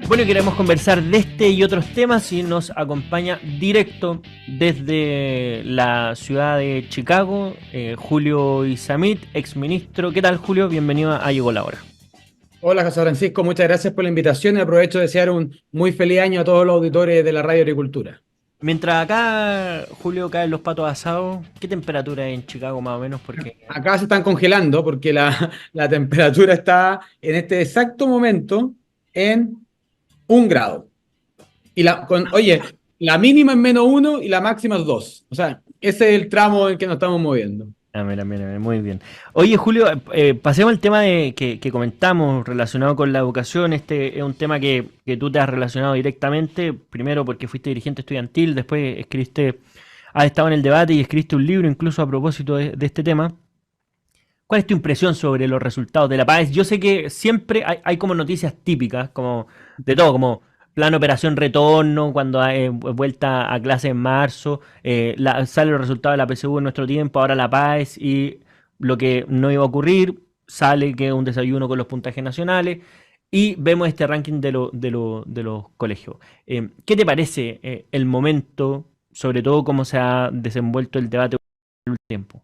Bueno, queremos conversar de este y otros temas y nos acompaña directo desde la ciudad de Chicago, Julio Isamit, exministro. ¿Qué tal, Julio? Bienvenido a Llegó la Hora. Hola, José Francisco, muchas gracias por la invitación y aprovecho de desear un muy feliz año a todos los auditores de la Radio Agricultura. Mientras acá, Julio, caen los patos asados, ¿qué temperatura hay en Chicago más o menos? Porque Acá se están congelando porque la temperatura está en este exacto momento en 1 grado. Oye, la mínima es -1 y la máxima es 2. O sea, ese es el tramo en que nos estamos moviendo. Mira, mira, mira, muy bien. Oye, Julio, pasemos al tema que comentamos relacionado con la educación. Este es un tema que tú te has relacionado directamente, primero porque fuiste dirigente estudiantil, después has estado en el debate y escribiste un libro incluso a propósito de este tema. ¿Cuál es tu impresión sobre los resultados de la PAES? Yo sé que siempre hay como noticias típicas, como de todo, como plan operación retorno, cuando hay vuelta a clase en marzo, salen los resultados de la PSU en nuestro tiempo, ahora la PAES y lo que no iba a ocurrir, sale que es un desayuno con los puntajes nacionales y vemos este ranking de los colegios. ¿Qué te parece el momento, sobre todo cómo se ha desenvuelto el debate en el tiempo?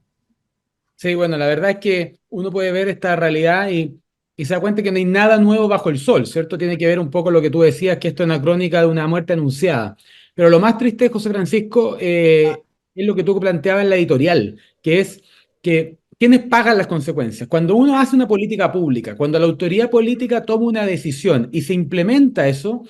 Sí, bueno, la verdad es que uno puede ver esta realidad y se da cuenta que no hay nada nuevo bajo el sol, ¿cierto? Tiene que ver un poco lo que tú decías, que esto es una crónica de una muerte anunciada. Pero lo más triste, José Francisco, es lo que tú planteabas en la editorial, que es que ¿quiénes pagan las consecuencias? Cuando uno hace una política pública, cuando la autoridad política toma una decisión y se implementa eso,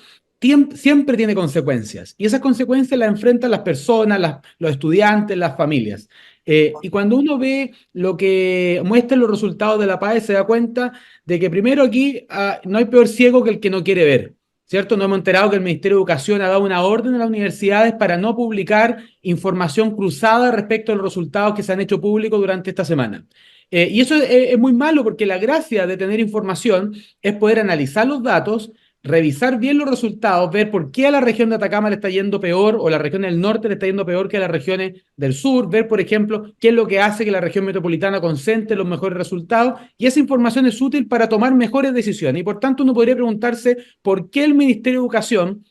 siempre tiene consecuencias. Y esas consecuencias las enfrentan las personas, los estudiantes, las familias. Y cuando uno ve lo que muestran los resultados de la PAE, se da cuenta de que primero aquí no hay peor ciego que el que no quiere ver, ¿cierto? Nos hemos enterado que el Ministerio de Educación ha dado una orden a las universidades para no publicar información cruzada respecto a los resultados que se han hecho públicos durante esta semana. Y eso es muy malo porque la gracia de tener información es poder analizar los datos, revisar bien los resultados, ver por qué a la región de Atacama le está yendo peor o la región del norte le está yendo peor que a las regiones del sur, ver, por ejemplo, qué es lo que hace que la región metropolitana concentre los mejores resultados, y esa información es útil para tomar mejores decisiones. Y por tanto uno podría preguntarse por qué el Ministerio de Educación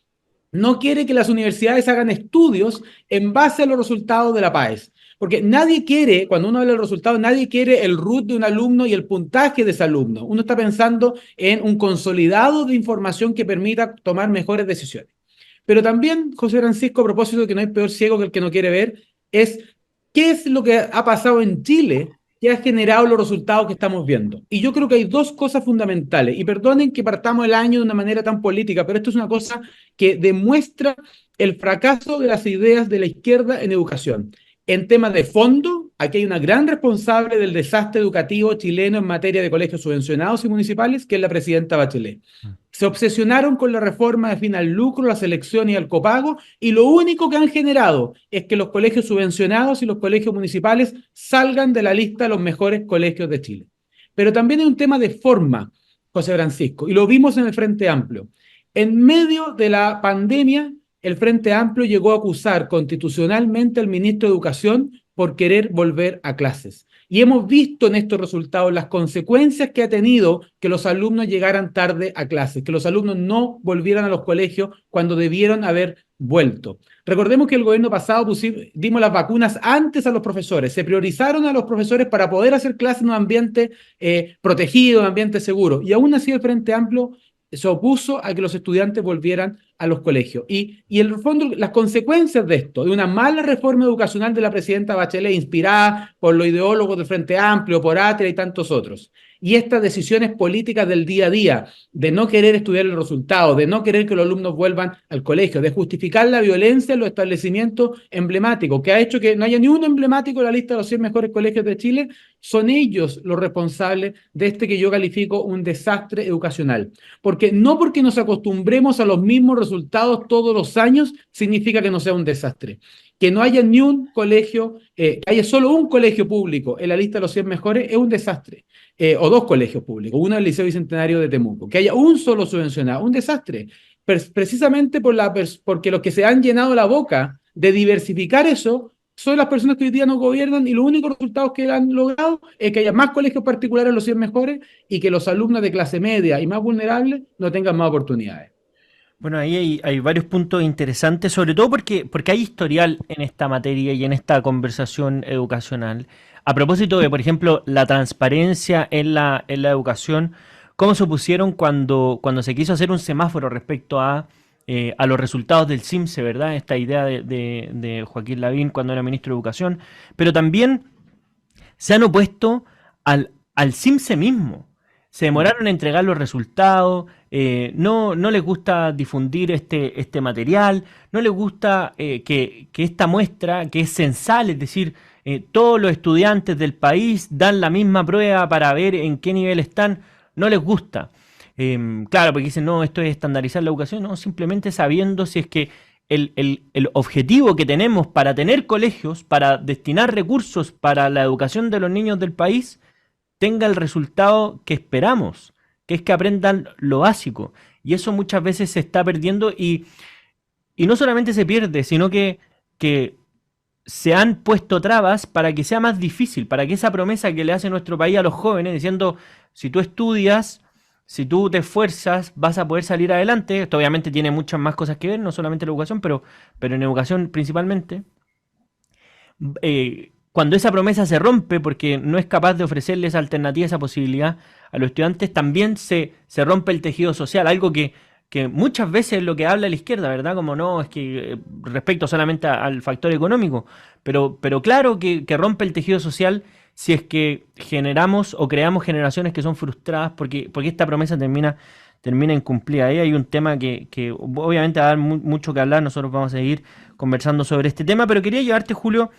no quiere que las universidades hagan estudios en base a los resultados de la PAES. Porque nadie quiere, cuando uno habla de los resultados, nadie quiere el root de un alumno y el puntaje de ese alumno. Uno está pensando en un consolidado de información que permita tomar mejores decisiones. Pero también, José Francisco, a propósito de que no hay peor ciego que el que no quiere ver, es qué es lo que ha pasado en Chile que ha generado los resultados que estamos viendo. Y yo creo que hay dos cosas fundamentales. Y perdonen que partamos el año de una manera tan política, pero esto es una cosa que demuestra el fracaso de las ideas de la izquierda en educación. En temas de fondo, aquí hay una gran responsable del desastre educativo chileno en materia de colegios subvencionados y municipales, que es la presidenta Bachelet. Se obsesionaron con la reforma de fin al lucro, la selección y el copago, y lo único que han generado es que los colegios subvencionados y los colegios municipales salgan de la lista de los mejores colegios de Chile. Pero también hay un tema de forma, José Francisco, y lo vimos en el Frente Amplio. En medio de la pandemia, el Frente Amplio llegó a acusar constitucionalmente al ministro de Educación por querer volver a clases. Y hemos visto en estos resultados las consecuencias que ha tenido que los alumnos llegaran tarde a clases, que los alumnos no volvieran a los colegios cuando debieron haber vuelto. Recordemos que el gobierno pasado dimos las vacunas antes a los profesores, se priorizaron a los profesores para poder hacer clases en un ambiente protegido, en un ambiente seguro. Y aún así el Frente Amplio se opuso a que los estudiantes volvieran a los colegios. Y en el fondo, las consecuencias de esto, de una mala reforma educacional de la presidenta Bachelet, inspirada por los ideólogos del Frente Amplio, por Atria y tantos otros, y estas decisiones políticas del día a día, de no querer estudiar el resultado, de no querer que los alumnos vuelvan al colegio, de justificar la violencia en los establecimientos emblemáticos, que ha hecho que no haya ni uno emblemático en la lista de los 100 mejores colegios de Chile, son ellos los responsables de este que yo califico un desastre educacional. Porque no porque nos acostumbremos a los mismos resultados todos los años, significa que no sea un desastre. Que no haya ni un colegio, que haya solo un colegio público en la lista de los 100 mejores es un desastre. O dos colegios públicos, uno del Liceo Bicentenario de Temuco. Que haya un solo subvencionado, un desastre. Precisamente porque los que se han llenado la boca de diversificar eso son las personas que hoy día no gobiernan, y los únicos resultados que han logrado es que haya más colegios particulares en los 100 mejores y que los alumnos de clase media y más vulnerables no tengan más oportunidades. Bueno, ahí hay varios puntos interesantes, sobre todo porque hay historial en esta materia y en esta conversación educacional. A propósito de, por ejemplo, la transparencia en la educación, ¿cómo se opusieron cuando se quiso hacer un semáforo respecto a los resultados del CIMSE, ¿verdad? Esta idea de Joaquín Lavín cuando era ministro de Educación, pero también se han opuesto al CIMSE mismo. Se Mm. demoraron en entregar los resultados, no les gusta difundir este material, no les gusta que esta muestra, que es censal, es decir, todos los estudiantes del país dan la misma prueba para ver en qué nivel están, no les gusta. Claro, porque dicen, no, esto es estandarizar la educación, no, simplemente sabiendo si es que el objetivo que tenemos para tener colegios, para destinar recursos para la educación de los niños del país, tenga el resultado que esperamos, que es que aprendan lo básico. Y eso muchas veces se está perdiendo y no solamente se pierde, sino que se han puesto trabas para que sea más difícil, para que esa promesa que le hace nuestro país a los jóvenes, diciendo, si tú estudias, si tú te esfuerzas, vas a poder salir adelante. Esto obviamente tiene muchas más cosas que ver, no solamente la educación, pero en educación principalmente. Cuando esa promesa se rompe porque no es capaz de ofrecerles alternativa, esa posibilidad a los estudiantes, también se rompe el tejido social, algo que muchas veces es lo que habla la izquierda, ¿verdad? Como no, es que respecto solamente al factor económico, pero claro que rompe el tejido social si es que generamos o creamos generaciones que son frustradas porque esta promesa termina incumplida. Ahí hay un tema que obviamente va a dar mucho que hablar, nosotros vamos a seguir conversando sobre este tema, pero quería llevarte, Julio,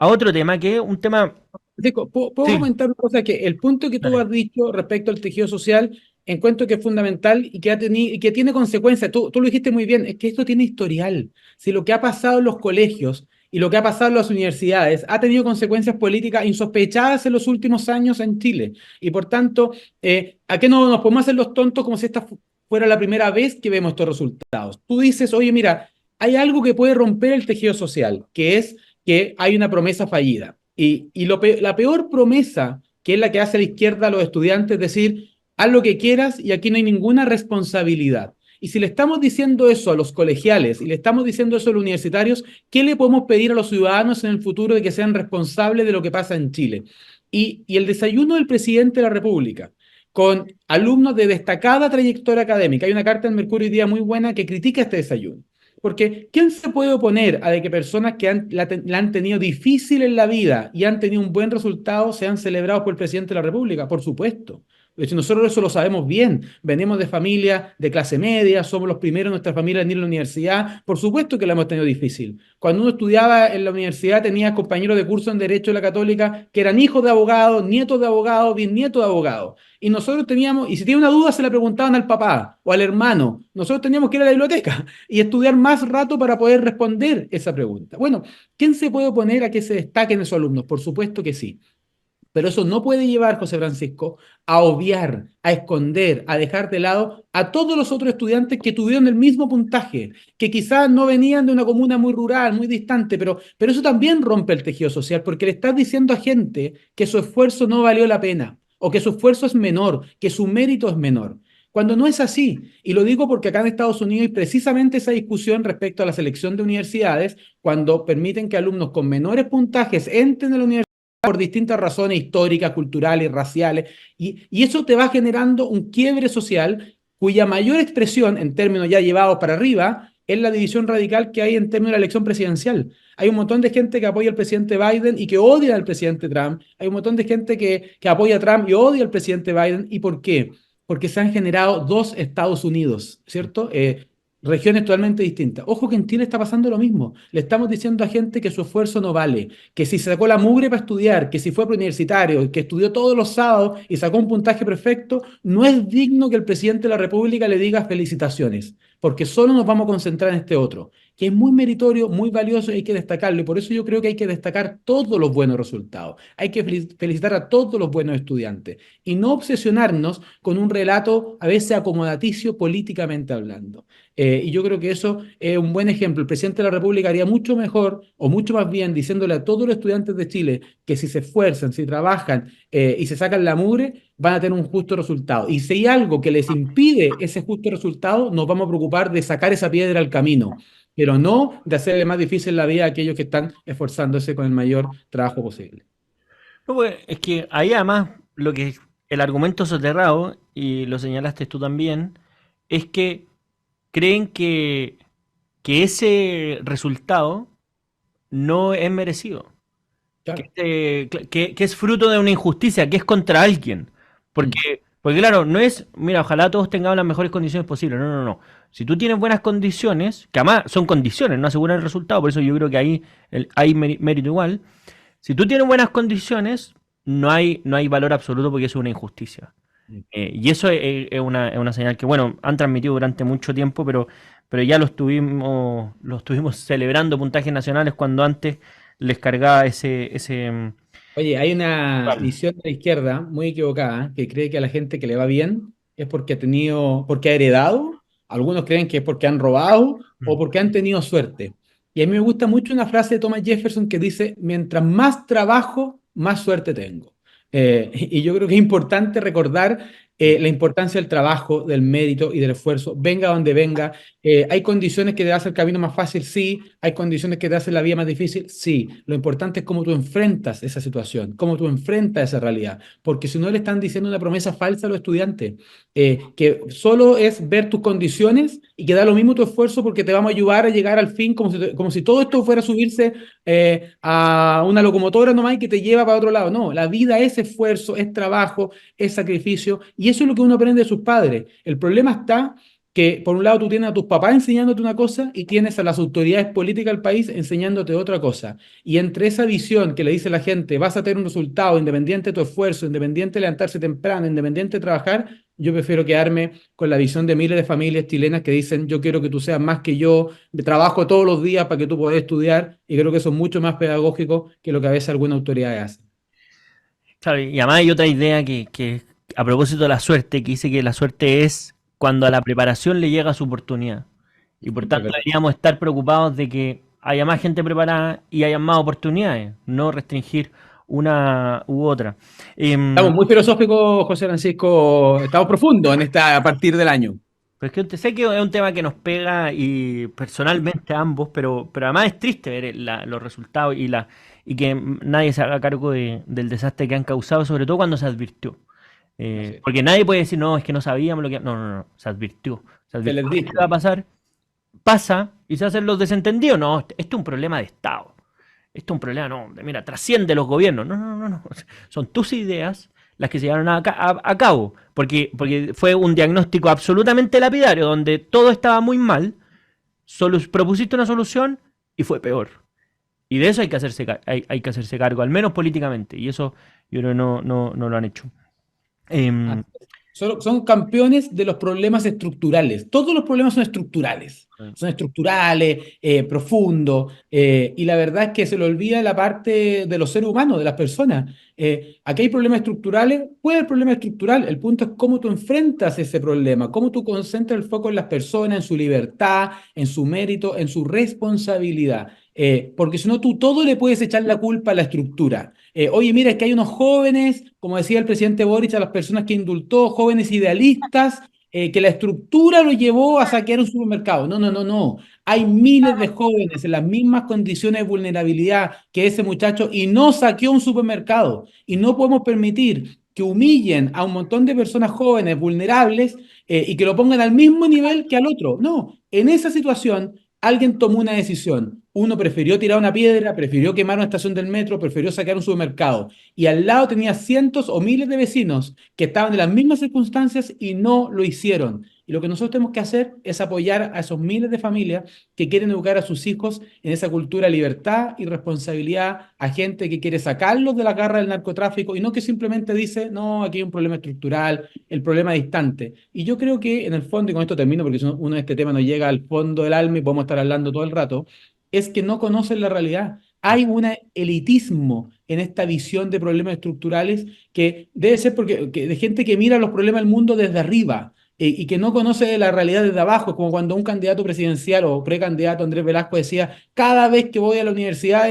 a otro tema, que es un tema... Francisco, ¿puedo Sí, comentar una cosa? Que el punto que tú dale. has dicho respecto al tejido social, encuentro que es fundamental y y que tiene consecuencias. Tú lo dijiste muy bien, es que esto tiene historial. Si lo que ha pasado en los colegios y lo que ha pasado en las universidades ha tenido consecuencias políticas insospechadas en los últimos años en Chile. Y por tanto, ¿a qué no nos podemos hacer los tontos como si esta fuera la primera vez que vemos estos resultados? Tú dices, oye, mira, hay algo que puede romper el tejido social, que es que hay una promesa fallida. La peor promesa, que es la que hace la izquierda a los estudiantes, es decir, haz lo que quieras y aquí no hay ninguna responsabilidad. Y si le estamos diciendo eso a los colegiales y le estamos diciendo eso a los universitarios, ¿qué le podemos pedir a los ciudadanos en el futuro de que sean responsables de lo que pasa en Chile? Y el desayuno del presidente de la República, con alumnos de destacada trayectoria académica. Hay una carta en Mercurio hoy día muy buena que critica este desayuno. Porque ¿quién se puede oponer a de que personas que la han tenido difícil en la vida y han tenido un buen resultado sean celebrados por el presidente de la República? Por supuesto. De hecho, nosotros eso lo sabemos bien. Venimos de familia de clase media, somos los primeros en nuestra familia en ir a la universidad. Por supuesto que la hemos tenido difícil. Cuando uno estudiaba en la universidad, tenía compañeros de curso en Derecho de la Católica que eran hijos de abogados, nietos de abogados, bisnietos de abogados. Y nosotros teníamos, y si tenía una duda, se la preguntaban al papá o al hermano. Nosotros teníamos que ir a la biblioteca y estudiar más rato para poder responder esa pregunta. Bueno, ¿quién se puede oponer a que se destaquen esos alumnos? Por supuesto que sí. Pero eso no puede llevar, José Francisco, a obviar, a esconder, a dejar de lado a todos los otros estudiantes que tuvieron el mismo puntaje, que quizás no venían de una comuna muy rural, muy distante, pero eso también rompe el tejido social, porque le estás diciendo a gente que su esfuerzo no valió la pena, o que su esfuerzo es menor, que su mérito es menor. Cuando no es así, y lo digo porque acá en Estados Unidos hay precisamente esa discusión respecto a la selección de universidades, cuando permiten que alumnos con menores puntajes entren a la universidad por distintas razones históricas, culturales, raciales, y eso te va generando un quiebre social cuya mayor expresión, en términos ya llevados para arriba, es la división radical que hay en términos de la elección presidencial. Hay un montón de gente que apoya al presidente Biden y que odia al presidente Trump. Hay un montón de gente que apoya a Trump y odia al presidente Biden. ¿Y por qué? Porque se han generado dos Estados Unidos, ¿cierto? Regiones totalmente distintas. Ojo que en Chile está pasando lo mismo. Le estamos diciendo a gente que su esfuerzo no vale, que si se sacó la mugre para estudiar, que si fue preuniversitario, que estudió todos los sábados y sacó un puntaje perfecto, no es digno que el presidente de la República le diga felicitaciones, porque solo nos vamos a concentrar en este otro, que es muy meritorio, muy valioso y hay que destacarlo. Y por eso yo creo que hay que destacar todos los buenos resultados. Hay que felicitar a todos los buenos estudiantes y no obsesionarnos con un relato a veces acomodaticio políticamente hablando. Y yo creo que eso es un buen ejemplo. El presidente de la República haría mucho mejor o mucho más bien diciéndole a todos los estudiantes de Chile que si se esfuerzan, si trabajan y se sacan la mugre, van a tener un justo resultado. Y si hay algo que les impide ese justo resultado, nos vamos a preocupar de sacar esa piedra al camino, pero no de hacerle más difícil la vida a aquellos que están esforzándose con el mayor trabajo posible. No, pues, es que ahí además lo que el argumento soterrado, y lo señalaste tú también, es que creen que ese resultado no es merecido, Claro. que es fruto de una injusticia, que es contra alguien. Mm. Porque claro, no es, mira, ojalá todos tengamos las mejores condiciones posibles. No, no, no. Si tú tienes buenas condiciones, que además son condiciones, no aseguran el resultado, por eso yo creo que ahí hay mérito igual. Si tú tienes buenas condiciones, no hay valor absoluto porque eso es una injusticia. Mm. Y eso es una señal que, bueno, han transmitido durante mucho tiempo, pero ya lo estuvimos celebrando puntajes nacionales cuando antes les cargaba ese Oye, hay una vale. visión de la izquierda muy equivocada que cree que a la gente que le va bien es porque ha tenido, porque ha heredado, algunos creen que es porque han robado o Mm. porque han tenido suerte. Y a mí me gusta mucho una frase de Thomas Jefferson que dice, mientras más trabajo, más suerte tengo. Y yo creo que es importante recordar la importancia del trabajo, del mérito y del esfuerzo, venga donde venga. ¿Hay condiciones que te hacen el camino más fácil? Sí. ¿Hay condiciones que te hacen la vida más difícil? Sí. Lo importante es cómo tú enfrentas esa situación, cómo tú enfrentas esa realidad, porque si no le están diciendo una promesa falsa a los estudiantes, que solo es ver tus condiciones y que da lo mismo tu esfuerzo porque te vamos a ayudar a llegar al fin, como si todo esto fuera a subirse a una locomotora nomás y que te lleva para otro lado. No, la vida es esfuerzo, es trabajo, es sacrificio, y eso es lo que uno aprende de sus padres. El problema está que, por un lado, tú tienes a tus papás enseñándote una cosa y tienes a las autoridades políticas del país enseñándote otra cosa. Y entre esa visión que le dice la gente, vas a tener un resultado independiente de tu esfuerzo, independiente de levantarse temprano, independiente de trabajar, yo prefiero quedarme con la visión de miles de familias chilenas que dicen, yo quiero que tú seas más que yo, trabajo todos los días para que tú puedas estudiar, y creo que eso es mucho más pedagógico que lo que a veces alguna autoridad hace. Claro, y además hay otra idea que, a propósito de la suerte, que dice que la suerte es cuando a la preparación le llega su oportunidad. Y por Es tanto verdad. deberíamos estar preocupados de que haya más gente preparada y haya más oportunidades, no restringir una u otra. Estamos muy filosóficos, José Francisco, estamos profundos en esta a partir del año. Pero es que sé que es un tema que nos pega y personalmente a ambos, pero además es triste ver los resultados y que nadie se haga cargo del desastre que han causado, sobre todo cuando se advirtió. Así es. Porque nadie puede decir, no, es que no sabíamos lo que... No, no, no, se advirtió. Se Se advirtió les que iba dijo. a pasar, pasa y se hacen los desentendidos. No, esto es un problema de Estado. Esto es un problema, no, mira, trasciende los gobiernos. No, no, no, no. Son tus ideas las que se llevaron a cabo. Porque fue un diagnóstico absolutamente lapidario, donde todo estaba muy mal. Solo propusiste una solución y fue peor. Y de eso hay que hacerse cargo, al menos políticamente. Y eso yo creo que no lo han hecho. Em, Son campeones de los problemas estructurales. Todos los problemas son estructurales, profundos, y la verdad es que se le olvida la parte de los seres humanos, de las personas. Aquí hay problemas estructurales, puede haber problema estructural, el punto es cómo tú enfrentas ese problema, cómo tú concentras el foco en las personas, en su libertad, en su mérito, en su responsabilidad. Porque si no, tú todo le puedes echar la culpa a la estructura. Oye, mira, es que hay unos jóvenes, como decía el presidente Boric, a las personas que indultó, jóvenes idealistas, que la estructura lo llevó a saquear un supermercado. No, no, no, no. Hay miles de jóvenes en las mismas condiciones de vulnerabilidad que ese muchacho y no saqueó un supermercado. Y no podemos permitir que humillen a un montón de personas jóvenes, vulnerables, y que lo pongan al mismo nivel que al otro. No, en esa situación alguien tomó una decisión. Uno prefirió tirar una piedra, prefirió quemar una estación del metro, prefirió saquear un supermercado. Y al lado tenía cientos o miles de vecinos que estaban en las mismas circunstancias y no lo hicieron. Y lo que nosotros tenemos que hacer es apoyar a esos miles de familias que quieren educar a sus hijos en esa cultura de libertad y responsabilidad, a gente que quiere sacarlos de la garra del narcotráfico y no que simplemente dice, no, aquí hay un problema estructural, el problema distante. Y yo creo que en el fondo, y con esto termino porque si no, uno de este tema nos llega al fondo del alma y podemos estar hablando todo el rato, es que no conocen la realidad. Hay un elitismo en esta visión de problemas estructurales que debe ser porque, de gente que mira los problemas del mundo desde arriba. y que no conoce la realidad desde abajo, como cuando un candidato presidencial o precandidato Andrés Velasco decía, cada vez que voy a la universidad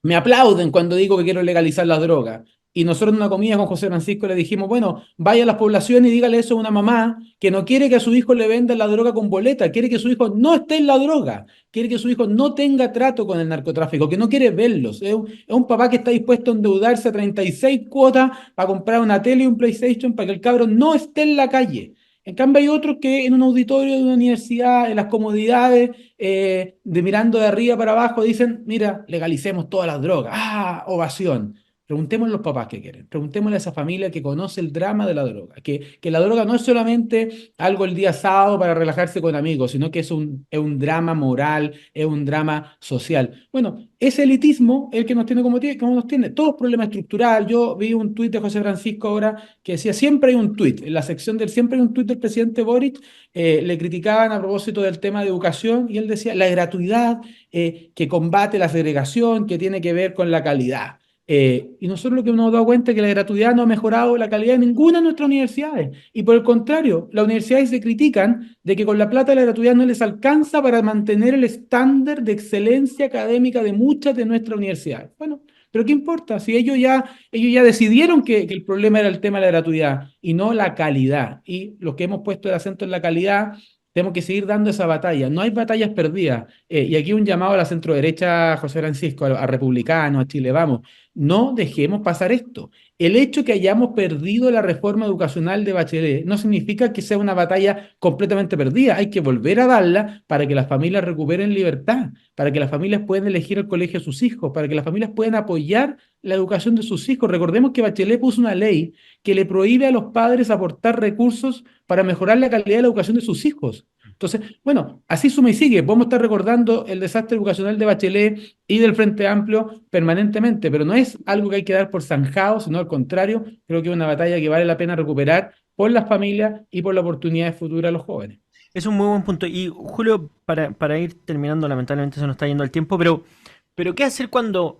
me aplauden cuando digo que quiero legalizar las drogas. Y nosotros en una comida con José Francisco le dijimos, bueno, vaya a las poblaciones y dígale eso a una mamá que no quiere que a su hijo le vendan la droga con boleta, quiere que su hijo no esté en la droga, quiere que su hijo no tenga trato con el narcotráfico, que no quiere verlos. Es un papá que está dispuesto a endeudarse a 36 cuotas para comprar una tele y un PlayStation para que el cabro no esté en la calle. En cambio, hay otros que en un auditorio de una universidad, en las comodidades, de mirando de arriba para abajo, dicen, mira, legalicemos todas las drogas. ¡Ah! Ovación. Preguntémosle a los papás qué quieren. Preguntémosle a esa familia que conoce el drama de la droga. Que la droga no es solamente algo el día sábado para relajarse con amigos, sino que es un drama moral, es un drama social. Bueno, ese elitismo es el que nos tiene como nos tiene. Todo es problema estructural. Yo vi un tuit de José Francisco ahora que decía, siempre hay un tuit. En la sección del siempre hay un tuit del presidente Boric, le criticaban a propósito del tema de educación y él decía, la gratuidad que combate la segregación, que tiene que ver con la calidad. Y nosotros lo que nos hemos dado cuenta es que la gratuidad no ha mejorado la calidad de ninguna de nuestras universidades. Y por el contrario, las universidades se critican de que con la plata de la gratuidad no les alcanza para mantener el estándar de excelencia académica de muchas de nuestras universidades. Bueno, pero ¿qué importa? Si ellos ya decidieron que el problema era el tema de la gratuidad y no la calidad. Y los que hemos puesto el acento en la calidad, tenemos que seguir dando esa batalla. No hay batallas perdidas. Y aquí un llamado a la centroderecha, José Francisco, a republicanos, a Chile Vamos. No dejemos pasar esto. El hecho que hayamos perdido la reforma educacional de Bachelet no significa que sea una batalla completamente perdida. Hay que volver a darla para que las familias recuperen libertad, para que las familias puedan elegir el colegio de sus hijos, para que las familias puedan apoyar la educación de sus hijos. Recordemos que Bachelet puso una ley que le prohíbe a los padres aportar recursos para mejorar la calidad de la educación de sus hijos. Entonces, bueno, así suma y sigue. Vamos a estar recordando el desastre educacional de Bachelet y del Frente Amplio permanentemente, pero no es algo que hay que dar por zanjado, sino al contrario, creo que es una batalla que vale la pena recuperar por las familias y por la oportunidad futura de los jóvenes. Es un muy buen punto. Y Julio, para ir terminando, lamentablemente se nos está yendo el tiempo, pero ¿qué hacer cuando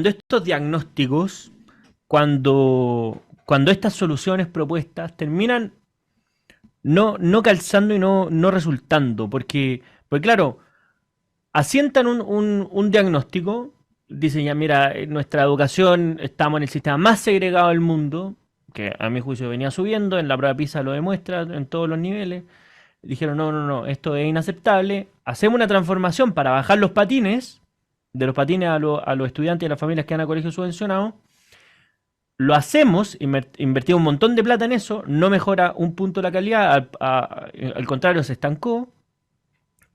estos diagnósticos, cuando estas soluciones propuestas terminan no calzando y no resultando? Porque claro, asientan un diagnóstico, dicen ya, mira, en nuestra educación estamos en el sistema más segregado del mundo, que a mi juicio venía subiendo, en la prueba PISA lo demuestra en todos los niveles. Dijeron, no, no, no, esto es inaceptable, hacemos una transformación para bajar los patines, de los patines a los estudiantes y a las familias que van a colegios subvencionados. Lo hacemos, invertimos un montón de plata en eso, no mejora un punto la calidad, al contrario, se estancó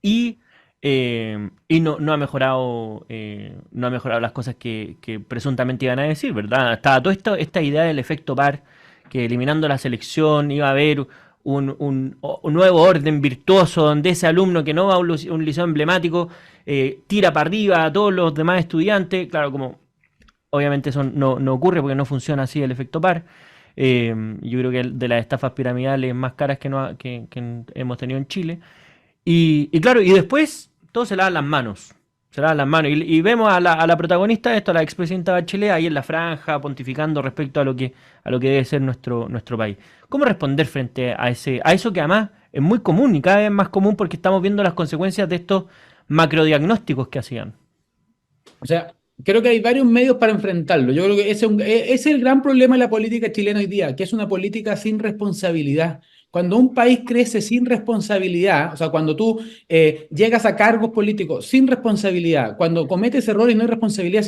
y, no ha mejorado, no ha mejorado las cosas que presuntamente iban a decir, ¿verdad? Estaba toda esta idea del efecto par, que eliminando la selección iba a haber un nuevo orden virtuoso donde ese alumno que no va a un liceo emblemático tira para arriba a todos los demás estudiantes. Claro, como obviamente eso no ocurre porque no funciona así el efecto par. Yo creo que de las estafas piramidales más caras que hemos tenido en Chile. Y claro, y después todos se lavan las manos. Se lavan las manos. Y vemos a la protagonista de esto, a la expresidenta Bachelet, ahí en la franja, pontificando respecto a lo que debe ser nuestro país. ¿Cómo responder frente a eso que además es muy común y cada vez más común porque estamos viendo las consecuencias de estos macrodiagnósticos que hacían? O sea, creo que hay varios medios para enfrentarlo. Yo creo que ese es el gran problema de la política chilena hoy día, que es una política sin responsabilidad. Cuando un país crece sin responsabilidad, o sea, cuando tú llegas a cargos políticos sin responsabilidad, cuando cometes errores y no hay responsabilidad,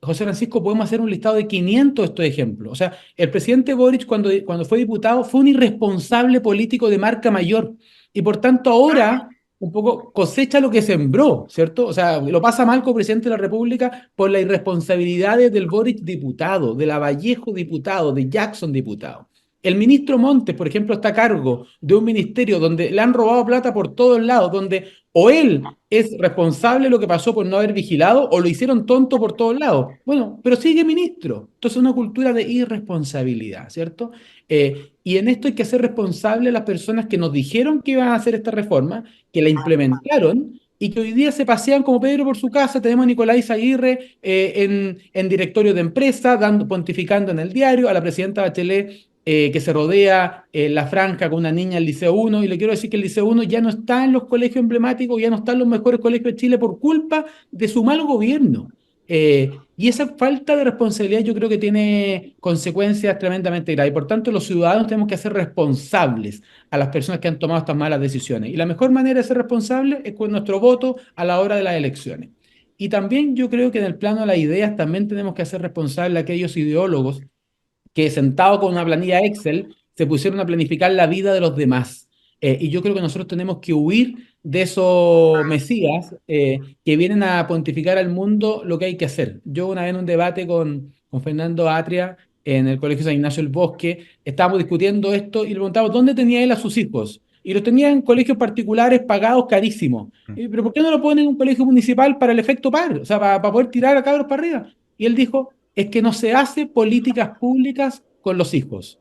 José Francisco, podemos hacer un listado de 500 de estos ejemplos. O sea, el presidente Boric, cuando fue diputado, fue un irresponsable político de marca mayor. Y por tanto, ahora un poco cosecha lo que sembró, ¿cierto? O sea, lo pasa mal como presidente de la República por las irresponsabilidades del Boric diputado, de la Vallejo diputado, de Jackson diputado. El ministro Montes, por ejemplo, está a cargo de un ministerio donde le han robado plata por todos lados, donde o él es responsable de lo que pasó por no haber vigilado o lo hicieron tonto por todos lados. Bueno, pero sigue ministro. Entonces, una cultura de irresponsabilidad, ¿cierto? Y en esto hay que hacer responsable a las personas que nos dijeron que iban a hacer esta reforma, que la implementaron y que hoy día se pasean como Pedro por su casa. Tenemos a Nicolás Aguirre en directorio de empresa, pontificando en el diario, a la presidenta Bachelet que se rodea la franja con una niña del Liceo 1, y le quiero decir que el Liceo 1 ya no está en los colegios emblemáticos, ya no está en los mejores colegios de Chile por culpa de su mal gobierno. Y esa falta de responsabilidad yo creo que tiene consecuencias tremendamente graves. Por tanto, los ciudadanos tenemos que hacer responsables a las personas que han tomado estas malas decisiones. Y la mejor manera de ser responsable es con nuestro voto a la hora de las elecciones. Y también yo creo que en el plano de las ideas también tenemos que hacer responsables a aquellos ideólogos que sentados con una planilla Excel se pusieron a planificar la vida de los demás. Y yo creo que nosotros tenemos que huir de esos mesías que vienen a pontificar al mundo lo que hay que hacer. Yo una vez en un debate con Fernando Atria en el Colegio San Ignacio del Bosque, estábamos discutiendo esto y le preguntamos dónde tenía él a sus hijos. Y los tenía en colegios particulares pagados carísimos. ¿Pero por qué no lo ponen en un colegio municipal para el efecto par? O sea, para poder tirar a cabros para arriba. Y él dijo, es que no se hace políticas públicas con los hijos.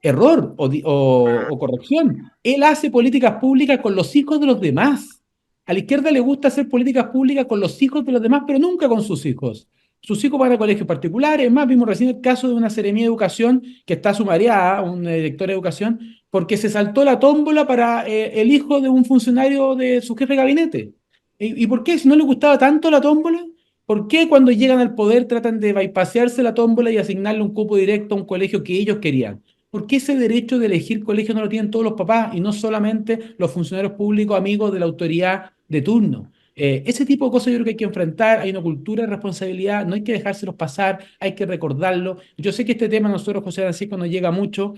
Error o corrección. Él hace políticas públicas con los hijos de los demás. A la izquierda le gusta hacer políticas públicas con los hijos de los demás, pero nunca con sus hijos. Sus hijos van a colegios particulares. Es más, vimos recién el caso de una seremía de educación que está sumariada, un director de educación, porque se saltó la tómbola para el hijo de un funcionario de su jefe de gabinete. ¿Y por qué? Si no le gustaba tanto la tómbola, ¿por qué cuando llegan al poder tratan de bypasearse la tómbola y asignarle un cupo directo a un colegio que ellos querían? ¿Por qué ese derecho de elegir colegio no lo tienen todos los papás y no solamente los funcionarios públicos amigos de la autoridad de turno? Ese tipo de cosas yo creo que hay que enfrentar, hay una cultura de responsabilidad, no hay que dejárselos pasar, hay que recordarlo. Yo sé que este tema a nosotros, José Francisco, nos llega mucho,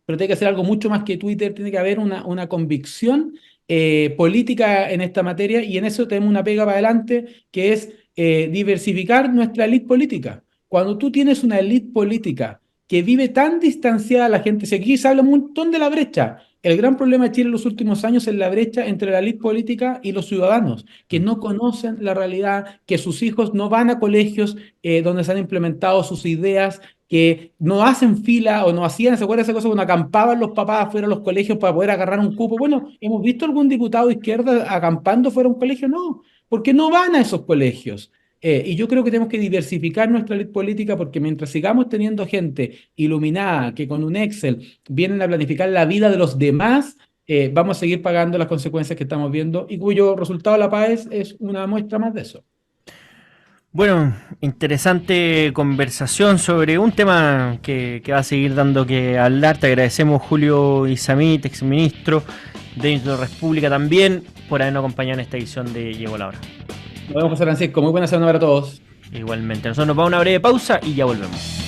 pero tiene que hacer algo mucho más que Twitter, tiene que haber una convicción política en esta materia y en eso tenemos una pega para adelante que es diversificar nuestra élite política. Cuando tú tienes una élite política que vive tan distanciada de la gente, si aquí se habla un montón de la brecha, el gran problema de Chile en los últimos años es la brecha entre la élite política y los ciudadanos, que no conocen la realidad, que sus hijos no van a colegios donde se han implementado sus ideas, que no hacen fila o no hacían, ¿se acuerdan de esa cosa cuando acampaban los papás fuera de los colegios para poder agarrar un cupo? Bueno, ¿hemos visto algún diputado de izquierda acampando fuera de un colegio? No, porque no van a esos colegios. Y yo creo que tenemos que diversificar nuestra élite política porque mientras sigamos teniendo gente iluminada que con un Excel vienen a planificar la vida de los demás, vamos a seguir pagando las consecuencias que estamos viendo y cuyo resultado la paz es una muestra más de eso. Bueno, interesante conversación sobre un tema que va a seguir dando que hablar. Te agradecemos, Julio Isamit, exministro de República también, por habernos acompañado en esta edición de Llegó la Hora. Nos vemos, José Francisco. Muy buena semana para todos. Igualmente, nosotros nos vamos a una breve pausa y ya volvemos.